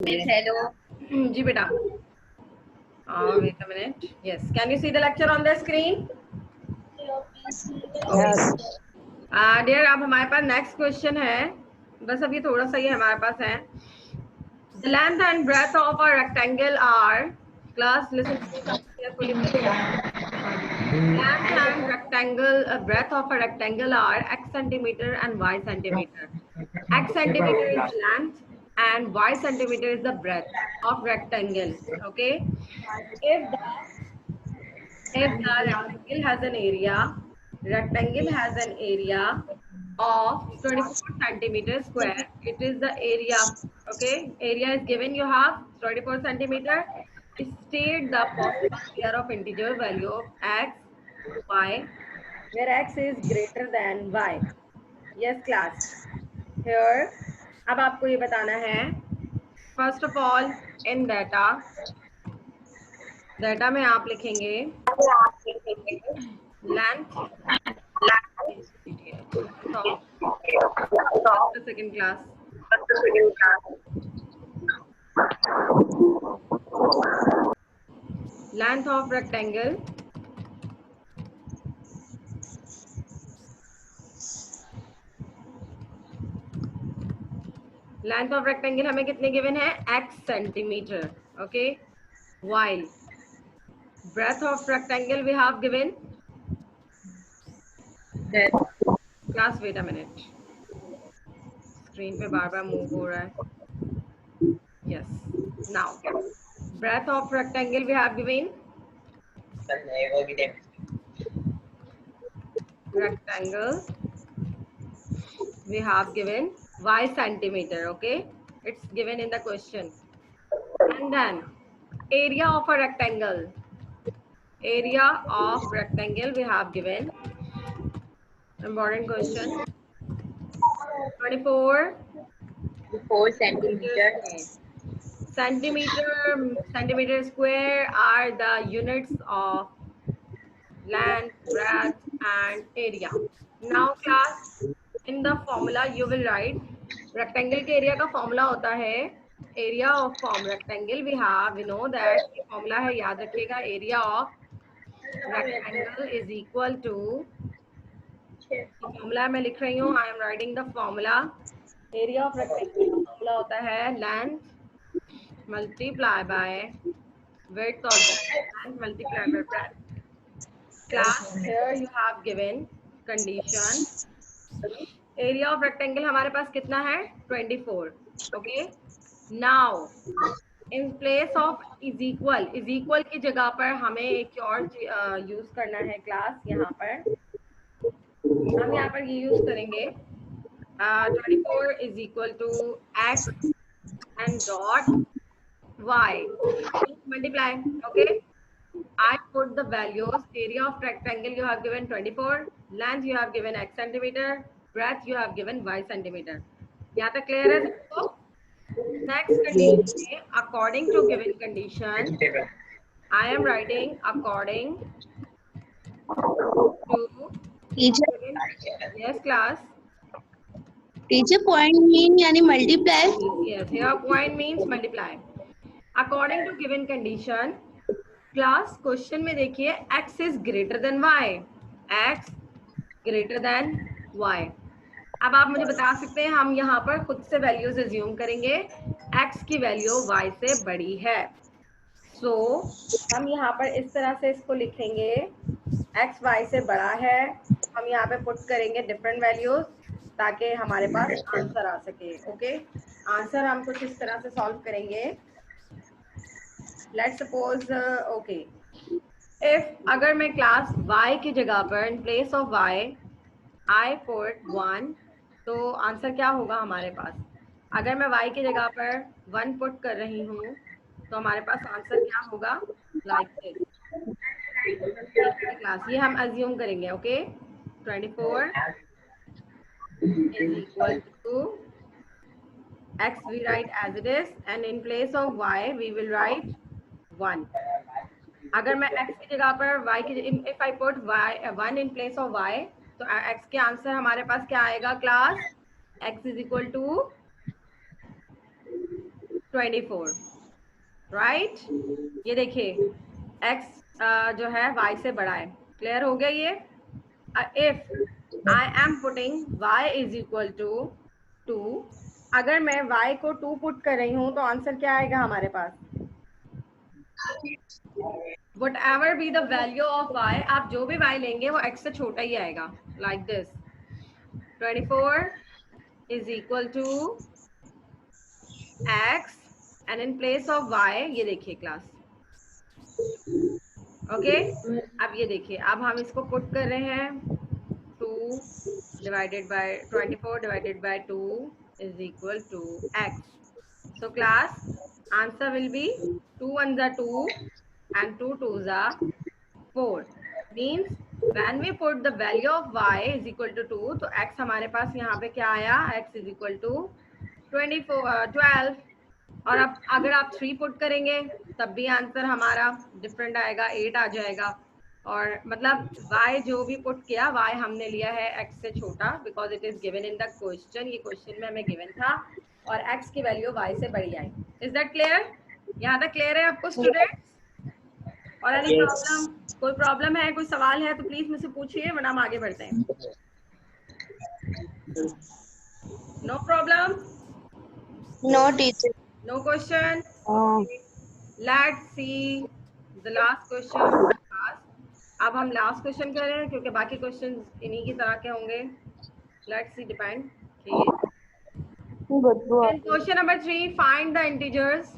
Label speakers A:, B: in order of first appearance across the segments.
A: Miss, hello.
B: जी बेटा. Wait a minute. Yes. Can you see the lecture on the screen?
A: Yes.
B: Dear, अब हमारे पास next question है. बस अभी थोड़ा सा ही हमारे पास है. The length and breadth of a rectangle are. Class, listen to me carefully. Length and rectangle, breadth of a rectangle are x centimeter and y centimeter. X centimeter is length and y centimeter is the breadth of rectangle. Okay. If the rectangle has an area of 24 centimeter square. It is the area. Okay, area is given. You have 24 centimeter. State the possible pair of integer value of x, y, where x is greater than y. Yes, class. Here, अब आपको ये बताना है. First of all, in data में आप लिखेंगे length. So, just a second, class. Length of rectangle. Length of rectangle हमें कितने given है? X centimeter. Okay. While breadth of rectangle we have given. Class, wait a minute. Screen पे बार बार move हो रहा है. Yes. Now, breadth of rectangle we have given. Rectangle we have given y centimeter. Okay. It's given in the question. And then area of a rectangle. Area of rectangle we have given. Important question. 24
A: 4 centimeter.
B: Centimeter square are the units of length, breadth, and area. Now, class, in the formula you will write rectangle के area का formula होता है area of form rectangle. We know that formula है, याद रखिएगा, area of rectangle is equal to, formula मैं लिख रही हूँ, I am writing the formula. area of rectangle का formula होता है length multiply by width of the length multiply by breadth. Class, here you have given condition. area of rectangle हमारे पास कितना है? 24. Okay. Now, in place of is equal की जगह पर हमें एक और यूज करना है क्लास. यहाँ पर हम यहाँ पर ये यूज करेंगे 24 is equal to x and dot y multiply. Okay. I put the values. Area of rectangle you have given 24, length you have given x centimeter, breadth you have given y centimeter. यहाँ तक clear है सबको? Next condition है, according to given condition, I am writing according to
C: teacher
B: given. Yes, class.
C: Teacher point mean यानी multiply.
B: Yes, here point means multiply. According to given condition, class question में देखिए x is greater than y. x greater than y. अब आप मुझे बता सकते हैं, हम यहाँ पर खुद से वैल्यूज एज्यूम करेंगे. x की वैल्यू y से बड़ी है. सो हम यहाँ पर इस तरह से इसको लिखेंगे, x y से बड़ा है. हम यहाँ पे पुट करेंगे डिफरेंट वैल्यूज ताकि हमारे पास आंसर आ सके. ओके, आंसर हम कुछ इस तरह से सॉल्व करेंगे. लेट्स सपोज ओके, इफ अगर मैं क्लास y की जगह पर in place of y I put 1, तो आंसर क्या होगा हमारे पास? अगर मैं y की जगह पर 1 पुट कर रही हूँ तो हमारे पास आंसर क्या होगा? Like this. क्लास ये हम अज्यूम करेंगे. Okay, 24 is equal to x we write as it is and in place of y we will write 1. अगर मैं x की जगह पर y की, if I put y 1 in place of y, तो x के आंसर हमारे पास क्या आएगा class? x is equal to 24, right. ये देखिए x जो है y से बड़ा है। क्लियर हो गया ये? If I am putting y is equal to 2, अगर मैं y को 2 पुट कर रही हूँ तो आंसर क्या आएगा हमारे पास? whatever be the value of y, आप जो भी y लेंगे वो x से छोटा ही आएगा, like this 24 is equal to x and in place of y, ये देखिए क्लास, ओके। अब ये देखिए, अब हम इसको पुट कर रहे हैं 2 divided by 24 divided by 2 is equal to x. So class answer will be 2 1s are 2 and 2 2s are 4. Means when we put the value of y is equal to 2, तो x हमारे पास यहाँ पे क्या आया? x is equal to 12. और अब अगर आप 3 पुट करेंगे तब भी आंसर हमारा डिफरेंट आएगा, 8 आ जाएगा। और मतलब y जो भी पुट किया, y हमने लिया है x से छोटा, because it is given in the question. ये क्वेश्चन में हमें गिवन था और x की वैल्यू y से बड़ी आई। Is that clear? यहाँ तक क्लियर है आपको स्टूडेंट्स? और एनी प्रॉब्लम? कोई प्रॉब्लम है, कोई सवाल है तो प्लीज मुझसे पूछिए, वरना हम आगे बढ़ते हैं। No problem?
C: No teacher.
B: No question? Let's see the last question. अब हम लास्ट क्वेश्चन कर रहे हैं क्योंकि बाकी क्वेश्चन इन्हीं की तरह के होंगे। Let's see depend. Question number 3, find the integers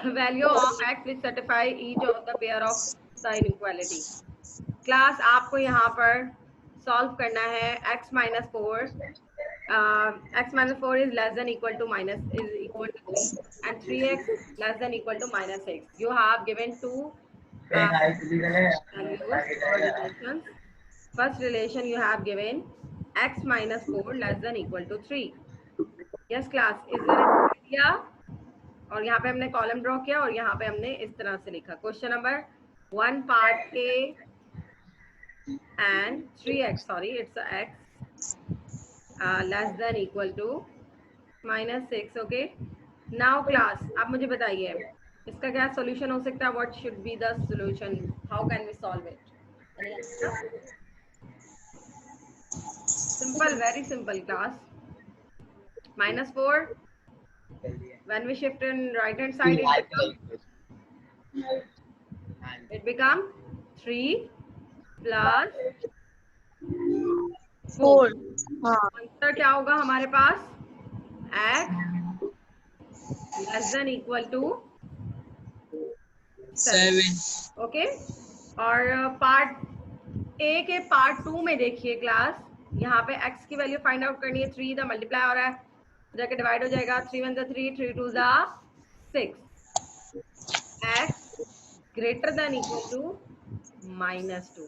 B: value of x which satisfy each of the pair of the inequality. Class आपको यहाँ पर सॉल्व करना है x minus 4. X minus 4 is less than equal to minus is equal to 3 and 3x less than equal to minus 6. You have given two relations. First relation you have given x minus 4 less than equal to 3. Yes class, is there any idea? और यहाँ पे हमने column draw किया और यहाँ पे हमने इस तरह से लिखा। Question number 1 part A and 3x, sorry it's a x less than equal to minus 6. okay, now class आप मुझे बताइए इसका क्या सॉल्यूशन हो सकता है? what should be the solution? how can we solve it? simple, very simple class. minus 4 when we shift in right hand side it become 3 plus 4. Answer क्या होगा हमारे पास? x less than equal to 7. Okay, और part A के part 2 में देखिए class, यहाँ पे x की वैल्यू फाइंड आउट करनी है। 3 इधर मल्टीप्लाई हो रहा है, जाके डिवाइड हो जाएगा। 3 1 3, 3 2 6. x greater than equal to minus 2.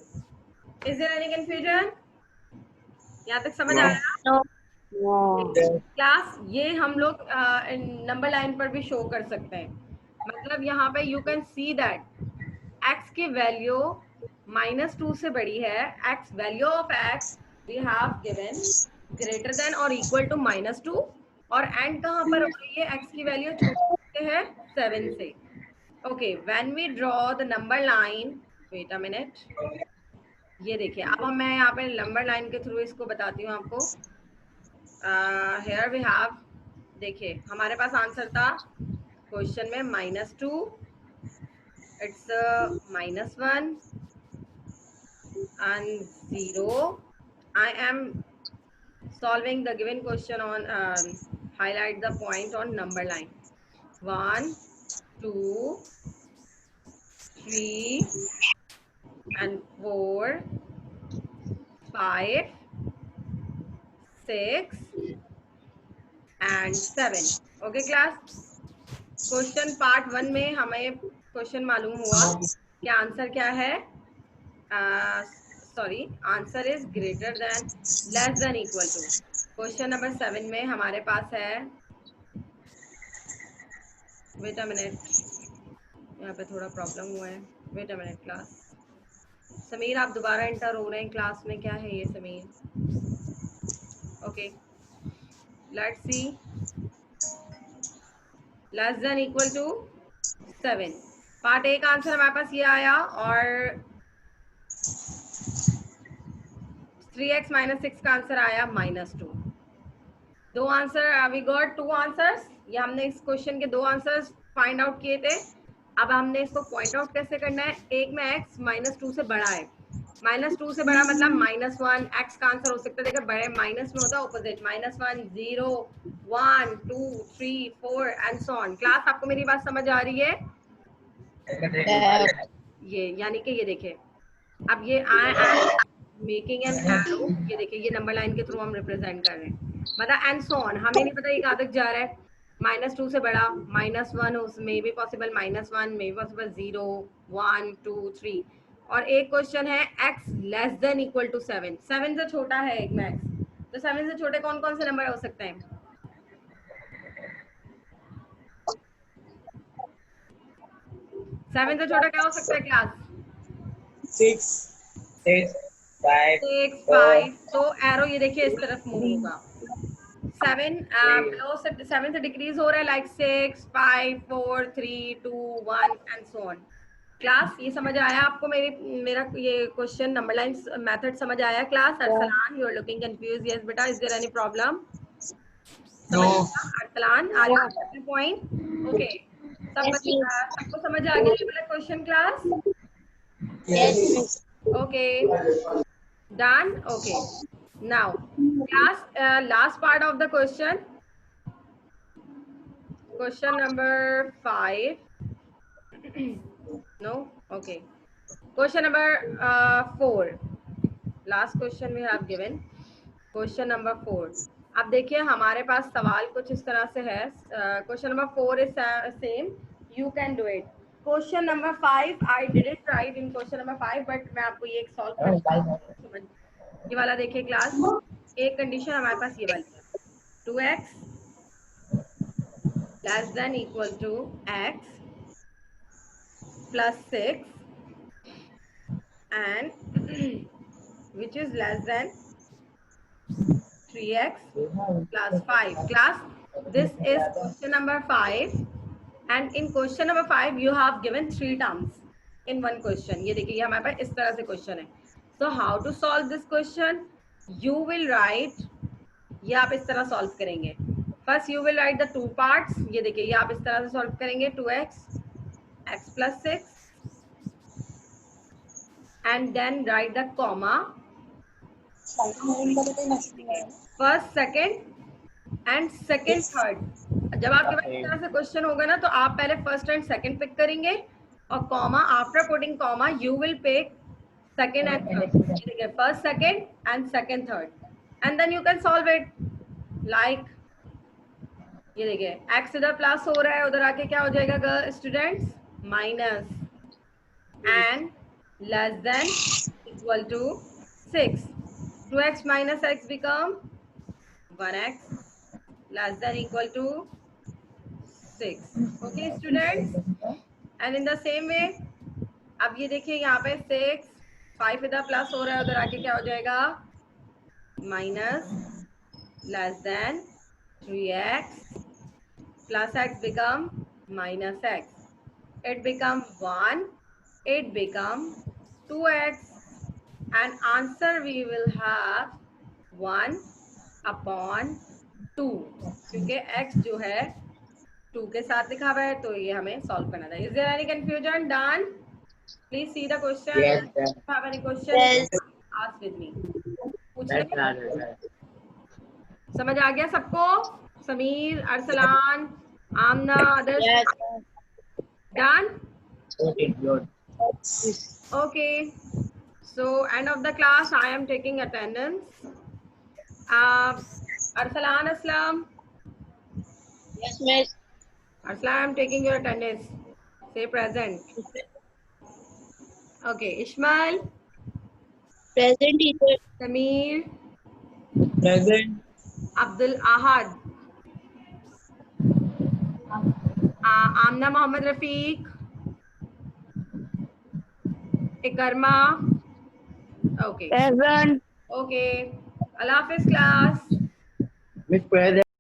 B: Is there any confusion? यहाँ तक समझ आया? क्लास ये हम लोग नंबर लाइन पर भी शो कर सकते हैं। मतलब यहाँ पे you can see that x की वैल्यू -2 से बड़ी है। x value of x we have given greater than और इक्वल टू -2, और एंड कहाँ पर हो रही है? x की वैल्यू छोटे है 7 से। Okay, when we draw the number line, wait a minute, ये देखिए अब मैं यहाँ पे नंबर लाइन के थ्रू इसको बताती हूँ आपको। हियर वी हैव, देखिए हमारे पास आंसर था क्वेश्चन में -2, it's -1 and 0. I am solving the given question on highlight the point on number line 1 2 3 and 4 5 6 and 7. Okay class, question part 1 में हमें क्वेश्चन मालूम हुआ कि आंसर क्या है? Sorry, answer is greater than less than equal to. Question number 7 में हमारे पास है, वेट अ मिनट, यहाँ पे थोड़ा प्रॉब्लम हुआ है, wait a minute class. Sameer आप दोबारा इंटर हो रहे हैं क्लास में, क्या है ये Sameer? Okay, let's see less than equal to 7। Part A का आंसर हमारे पास ये आया और 3x माइनस 6 का आंसर आया -2। दो आंसर, वी गॉट 2 आंसर्स। ये हमने इस क्वेश्चन के 2 आंसर्स फाइंड आउट किए थे। अब हमने इसको पॉइंट आउट कैसे करना है। एक में x -2 से बड़ा है, -2 से बड़ा मतलब -1। x का आंसर हो सकता है, देखिए बड़े माइनस में होता है opposite, -1 0 1 2 3 4 and so on. Class आपको मेरी बात समझ आ रही है? ये यानी कि ये देखिए, अब ये I am making an arrow, ये देखिए ये नंबर लाइन के थ्रू हम रिप्रेजेंट कर रहे हैं, मतलब एंड सो ऑन। हमें नहीं पता ये कहाँ तक जा रहा है। -2 से बड़ा -1 उसमें भी पॉसिबल, -1 में भी पॉसिबल, 0 1 2 3। और एक क्वेश्चन है x less than equal to 7। 7 से छोटा है एक में x, तो 7 से छोटे कौन कौन से नंबर हो सकते हैं? सेवन से छोटा क्या हो सकता है क्लास?
D: 6 5
B: 6 5। तो एरो ये देखिए इस तरफ मूव होगा। 7 बिलो से 7 से डिक्रीज हो रहा है, like 6 5 4 3 2 1 and so on. Class ये समझ आया आपको? मेरा ये क्वेश्चन नंबर लाइन मेथड समझ आया class? Arsalan you are looking confuse. Yes बेटा, इज देयर एनी प्रॉब्लम? समझ आया Arsalan? Are you get the point? Okay, सबको समझ आ गया ये वाला question class?
C: Yes, miss.
B: Okay, done. Okay, now class, last part of the question, question number 5. No, okay, question number 4, last question we have given, question number 4. अब देखिए हमारे पास सवाल कुछ इस तरह से है। Question number 4 is same, you can do it. Question number 5 I did it right in question number 5, but मैं आपको ये एक सॉल्व कर, ये वाला देखिए क्लास। एक कंडीशन हमारे पास ये वाली है, 2x less than equal to x plus 6 and which is less than 3x plus 5. Class, this is question number 5 and in question number 5 you have given 3 terms in one question. ये देखिए हमारे पास इस तरह से क्वेश्चन है। So how to solve this question? You will write, ये आप इस तरह सॉल्व करेंगे। First you will write the 2 parts. ये देखिए ये आप इस तरह से सॉल्व करेंगे, 2x x plus 6 and then write the comma, first second and second third. जब आपके पास इस तरह से क्वेश्चन होगा ना, तो आप पहले फर्स्ट एंड सेकंड पिक करेंगे और comma, after putting comma you will pick second and third, first second and second third, and then you can solve it. Like ये देखिए x इधर प्लस हो रहा है, उधर आके क्या हो जाएगा students? Minus, and less than equal to 6। 2x minus x become 1x less than equal to 6. Okay students, and in the same way, अब ये देखिए यहाँ पे 6 5 इधर प्लस हो रहा है, उधर आके क्या हो जाएगा? Minus, less than 3x plus x become minus x. It become 1, it become 2x, and answer we will have 1 upon 2, क्योंकि x जो है 2 के साथ लिखा हुआ है, तो ये हमें सॉल्व करना था। Is there any confusion? Done? Please see the question.
D: Yes, sir.
B: If you have any question,
C: Yes.
B: ask with me. पूछ ले। समझ आ गया सबको? समीर, अरसलान, आमना, आदर्श?
C: Yes.
B: Done?
D: Okay, good.
B: Okay. So end of the class, I am taking attendance. Arsalan Aslam.
C: Yes, miss.
B: Arsalan, I am taking your attendance. Say present. Okay. Ishmael,
C: Present teacher.
B: Samir,
D: Present.
B: Abdul Ahad, Amna Mohammed Rafiq, Ikarma. Okay.
C: Present.
B: Okay. Allah Hafiz class.
D: Miss Present.